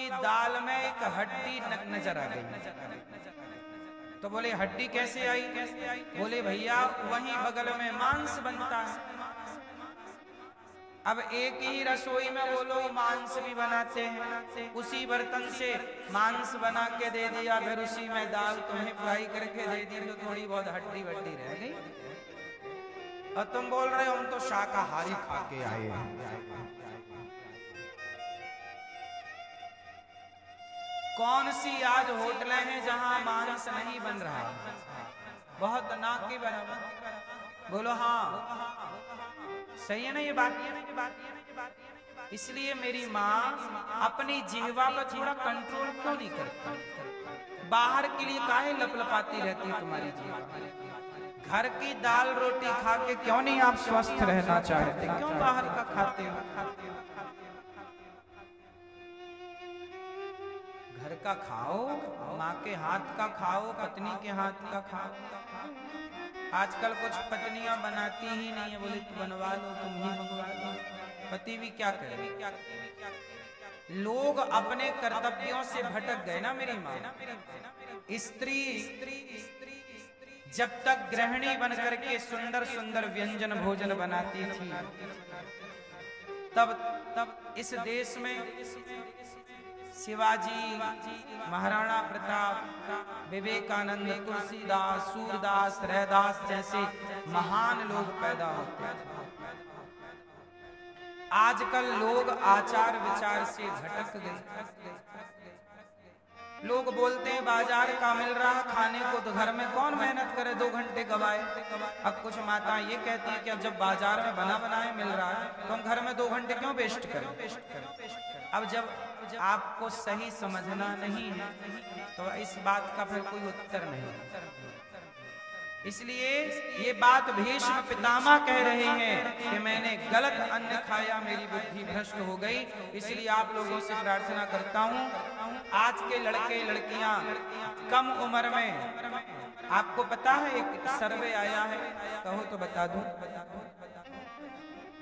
की दाल में एक हड्डी नजर आ गई। तो बोले हड्डी कैसे आई? बोले भैया वहीं बगल में मांस बनता है। अब एक ही रसोई में वो लोग मांस भी बनाते हैं, उसी बर्तन से मांस बना के दे दिया, फिर उसी में दाल तुम्हें फ्राई करके दे दी, तो थोड़ी बहुत हड्डी वड्डी रह गई। और तुम बोल रहे हो हम तो शाकाहारी खा के आए हैं। कौन सी आज होटलें हैं जहां मांस नहीं बन रहा? बहुत ना के बराबर। बोलो हाँ, सही है ना ये बात? इसलिए मेरी माँ अपनी जिह्वा पर थोड़ा कंट्रोल क्यों नहीं करती? बाहर के लिए काहे लपलपाती रहती है तुम्हारी जिह्वा? घर की दाल रोटी खा के क्यों नहीं आप स्वस्थ रहना चाहते? क्यों बाहर का खाते हो? घर का खाओ, माँ के हाथ का खाओ, पत्नी के हाथ का खाओ। आजकल कुछ पत्नियां बनाती ही नहीं है, बोले तू बनवा लो, तुम ही मंगवा लो। पति भी क्या करे? लोग अपने कर्तव्यों से भटक गए ना मेरी माँ। स्त्री जब तक गृहिणी बनकर के सुंदर सुंदर व्यंजन भोजन बनाती थी, तब इस देश में शिवाजी, महाराणा प्रताप, विवेकानंद, तुलसीदास, सूरदास, रैदास जैसे महान लोग पैदा होते थे। आजकल लोग आचार विचार से भटक गए। लोग बोलते हैं बाजार का मिल रहा खाने को, तो घर में कौन मेहनत करे, 2 घंटे गवाए। अब कुछ माता ये कहती है कि अब जब बाजार में बना बनाए मिल रहा है तो हम घर में 2 घंटे क्यों वेस्ट करें? अब जब आपको सही समझना नहीं है तो इस बात का फिर कोई उत्तर नहीं। इसलिए ये बात भीष्म पितामह कह रहे हैं कि मैंने गलत अन्न खाया, मेरी बुद्धि भ्रष्ट हो गई। इसलिए आप लोगों से प्रार्थना करता हूँ, आज के लड़के लड़कियां कम उम्र में, आपको पता है एक सर्वे आया है, कहो तो बता दूं,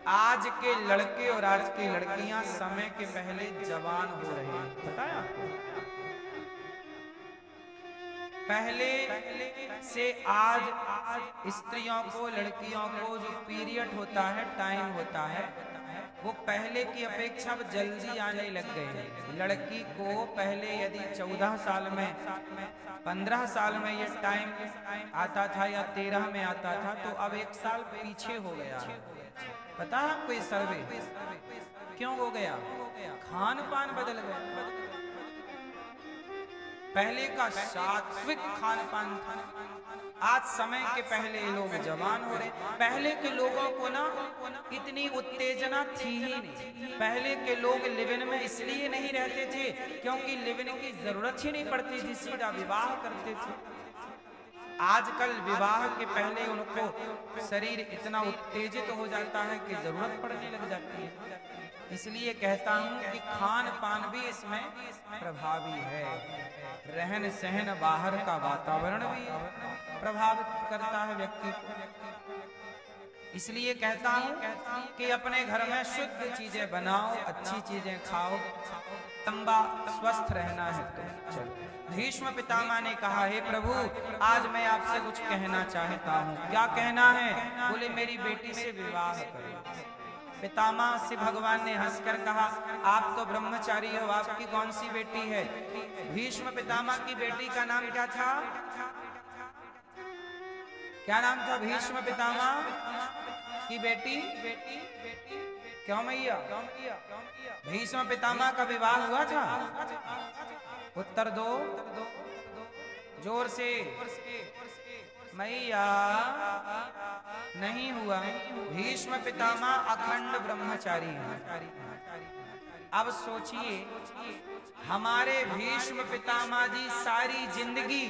आज के लड़के और आज की लड़कियां समय के पहले जवान हो रहे हैं। पता है आपको? पहले से आज स्त्रियों को, लड़कियों को जो पीरियड होता है, टाइम होता है, वो पहले की अपेक्षा अब जल्दी आने लग गए हैं। लड़की को पहले यदि 14 साल में, 15 साल में ये टाइम आता था या 13 में आता था, तो अब 1 साल पीछे हो गया। पता है आपको ये सर्वे क्यों हो गया? खान पान बदल गया। पहले का सात्विक खान पान था, आज समय के पहले लोग जवान हो रहे। पहले के लोगों को ना इतनी उत्तेजना थी ही नहीं। पहले के लोग लिविन में इसलिए नहीं रहते थे क्योंकि लिविन की जरूरत ही नहीं पड़ती थी, सीधा विवाह करते थे। आजकल विवाह के पहले उनको शरीर इतना उत्तेजित हो जाता है कि जरूरत पड़ने लग जाती है। इसलिए कहता हूं कि खान पान भी इसमें प्रभावी है, रहन सहन, बाहर का वातावरण भी प्रभावित करता है व्यक्ति को। इसलिए कहता हूं कि अपने घर में शुद्ध चीजें बनाओ, अच्छी चीजें खाओ, लंबा स्वस्थ रहना है तो चलो। भीष्म पितामह ने कहा, हे प्रभु आज मैं आपसे कुछ कहना चाहता हूँ। क्या कहना है? बोले मेरी बेटी से विवाह करो। पितामह से भगवान ने हंसकर कहा, आप तो ब्रह्मचारी हो, आपकी कौन सी बेटी है? भीष्म पितामह की बेटी का नाम क्या था? क्या नाम था भीष्म पितामह की बेटी? क्यों मैया? भीष्म पितामह का विवाह हुआ था? उत्तर दो जोर से। मैया नहीं हुआ। भीष्म पितामह अखंड ब्रह्मचारी हैं। अब सोचिए, हमारे भीष्म पितामह जी सारी जिंदगी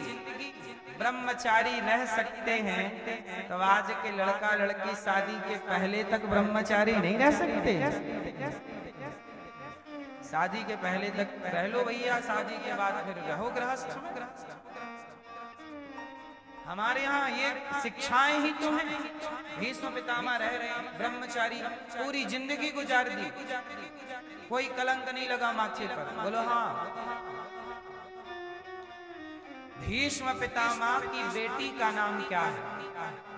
ब्रह्मचारी रह सकते हैं, तो आज के लड़का लड़की शादी के पहले तक ब्रह्मचारी नहीं रह सकते? शादी के पहले तक रह लो भैया, शादी के बाद फिर रहो गृहस्थ। हमारे यहाँ ये शिक्षाएं ही तो हैं। भीष्म पितामह रह रहे हैं ब्रह्मचारी, पूरी जिंदगी गुजार दी, कोई कलंक नहीं लगा माथे पर। बोलो हाँ। भीष्म पितामह की बेटी का नाम क्या है?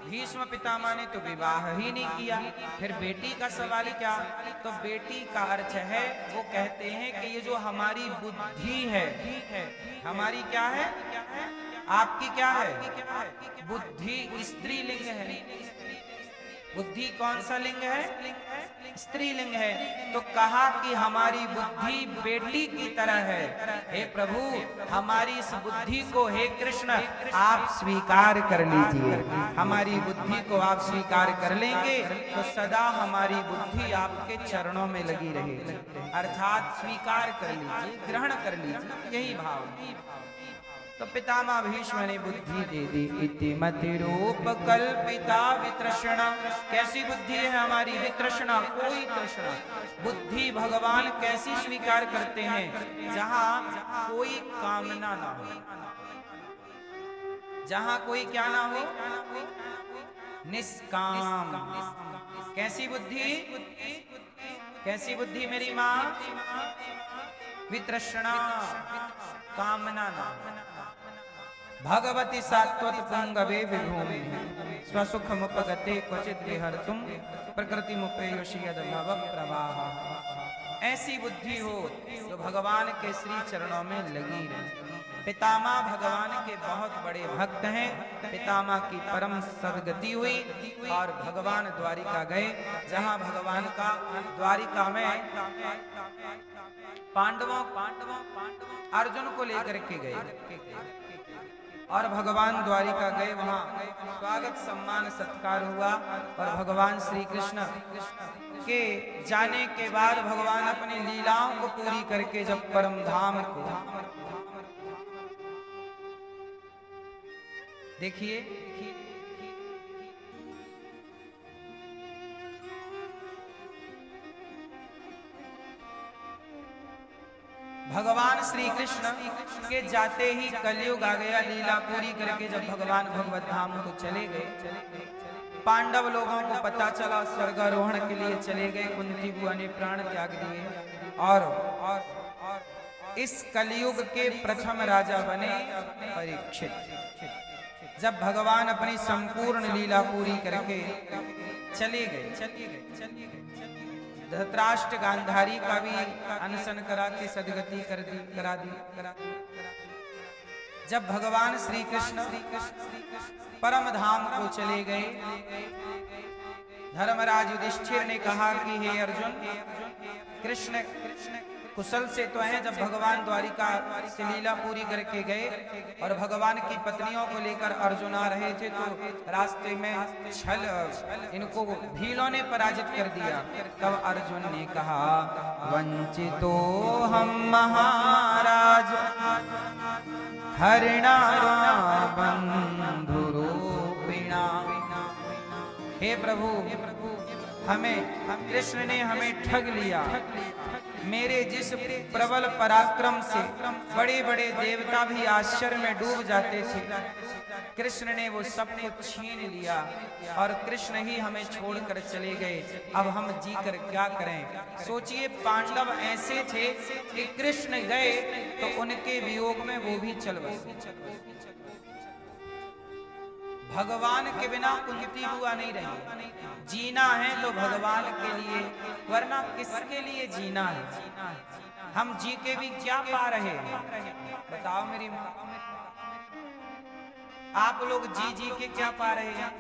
भीष्म पितामह ने तो विवाह ही नहीं किया, फिर बेटी का सवाल क्या? तो बेटी का अर्थ है, वो कहते हैं कि ये जो हमारी बुद्धि है, हमारी क्या है? आपकी क्या है? बुद्धि स्त्रीलिंग है। बुद्धि कौन सा लिंग है? स्त्रीलिंग है। तो कहा कि हमारी बुद्धि बेटी की तरह है। हे प्रभु, हमारी इस बुद्धि को हे कृष्ण आप स्वीकार कर लीजिए। हमारी बुद्धि को आप स्वीकार कर लेंगे तो सदा हमारी बुद्धि आपके चरणों में लगी रहेगी। अर्थात स्वीकार कर लीजिए, ग्रहण कर लीजिए, यही भाव। तो पितामह भीष्म ने बुद्धि दे दी। इति मतिरूप कल्पिता वितृष्णा। कैसी बुद्धि है हमारी? वितृष्णा, कोई तृष्णा। बुद्धि भगवान कैसी स्वीकार करते हैं? जहां कोई कामना ना हो, जहां कोई क्या ना हो, निष्काम। कैसी बुद्धि? कैसी बुद्धि मेरी माँ? वितृष्णा, कामना ना। भगवती सात्वत पुंगवे विभूमि स्वसुख मुपगते क्वचित विहर्तुम प्रकृति मुपेयोषि यद भव प्रवाह। ऐसी बुद्धि हो तो भगवान के श्री चरणों में लगी रहे। पितामह भगवान के बहुत बड़े भक्त हैं। पितामह की परम सदगति हुई और भगवान द्वारिका गए, जहां भगवान का द्वारिका में पांडवों अर्जुन को लेकर के गए और भगवान द्वारिका गए। वहां स्वागत सम्मान सत्कार हुआ और भगवान श्री कृष्ण के जाने के बाद भगवान अपनी लीलाओं को पूरी करके जब परम धाम को देखिए, भगवान श्री कृष्ण के जाते ही कलयुग आ गया। लीला पूरी करके जब भगवान भगवत धाम को चले गए, पांडव लोगों को पता चला, स्वर्गारोहण के लिए चले गए। कुंती बुआ ने प्राण त्याग दिए और इस कलयुग के प्रथम राजा बने परीक्षित। जब भगवान अपनी संपूर्ण लीला पूरी करके चले गए, धृतराष्ट्र गांधारी का भी अनशन करा के सदगति करा दी। जब भगवान श्री कृष्ण परम धाम को चले गए, धर्मराज युधिष्ठिर ने कहा कि हे अर्जुन, कृष्ण कुशल से तो हैं। जब भगवान द्वारिका से लीला पूरी करके गए और भगवान की पत्नियों को लेकर अर्जुन आ रहे थे, तो रास्ते में छल इनको भीलों ने पराजित कर दिया। तब अर्जुन ने कहा, वंचितो हम महाराज हरिणा बंधुरूपिणा। हे प्रभु, हमें कृष्ण ने हमें ठग लिया। मेरे जिस प्रबल पराक्रम से बड़े बड़े देवता भी आश्चर्य में डूब जाते थे, कृष्ण ने वो सब कुछ छीन लिया और कृष्ण ही हमें छोड़कर चले गए। अब हम जीकर क्या करें? सोचिए, पांडव ऐसे थे कि कृष्ण गए तो उनके वियोग में वो भी चल बसे। भगवान के बिना कुंती हुआ नहीं रही। जीना है तो भगवान के लिए, वरना किसके लिए जीना है? हम जी के भी क्या पा रहे हैं? बताओ मेरी माँ, आप लोग जी जी के क्या पा रहे हैं?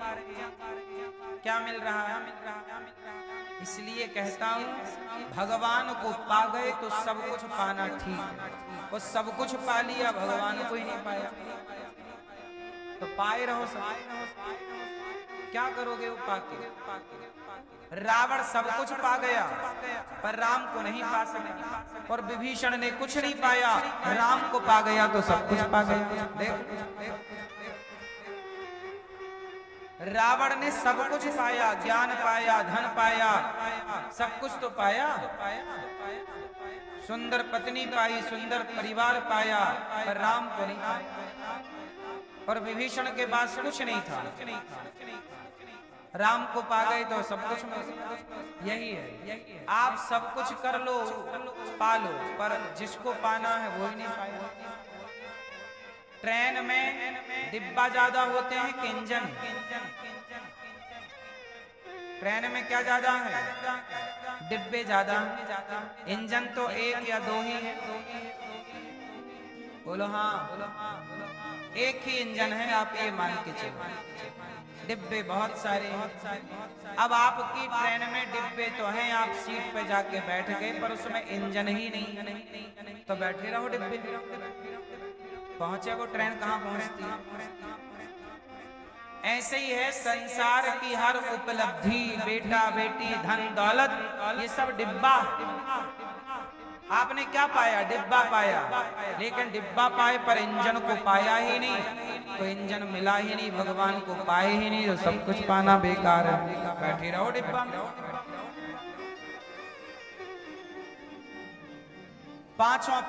क्या मिल रहा है? इसलिए कहता हूँ, भगवान को पा गए तो सब कुछ पाना ठीक है। वो सब कुछ पा लिया, भगवान को ही नहीं पाया, तो पाए रहो सब। क्या करोगे वो पाके? रावण सब कुछ पा गया पर राम को नहीं पा सका, और विभीषण ने कुछ नहीं पाया, राम को पा गया तो सब कुछ पा गया। देखो, रावण ने सब कुछ पाया, ज्ञान पाया, धन पाया, सब कुछ तो पाया, सुंदर पत्नी पाई, सुंदर परिवार पाया, पर राम को नहीं पाया। और विभीषण के पास कुछ नहीं था। राम को पा गए तो सब कुछ मिल गया। यही है, आप सब कुछ कर लो, पा लो, पर जिसको पाना है वो ही नहीं पाएगा। ट्रेन में डिब्बा ज्यादा होते हैं कि इंजन? ट्रेन में क्या ज्यादा है? डिब्बे ज्यादा। इंजन तो एक या दो ही है। बोलो हाँ, एक ही इंजन है, आप ये मान के चलो। डिब्बे बहुत सारे हैं। अब आपकी ट्रेन में डिब्बे तो हैं, आप सीट पे जाके बैठ गए, पर उसमें इंजन ही नहीं, तो बैठे रहो डिब्बे। पहुंचे वो ट्रेन कहाँ पहुंचती है? ऐसे ही है संसार की हर उपलब्धि, बेटा बेटी धन दौलत, ये सब डिब्बा। आपने क्या पाया? डिब्बा पाया, लेकिन डिब्बा पाए पर इंजन को पाया ही नहीं, तो इंजन मिला ही नहीं, भगवान को पाए ही नहीं, तो सब कुछ पाना बेकार है। बैठे रहो डिब्बा में। पांचवा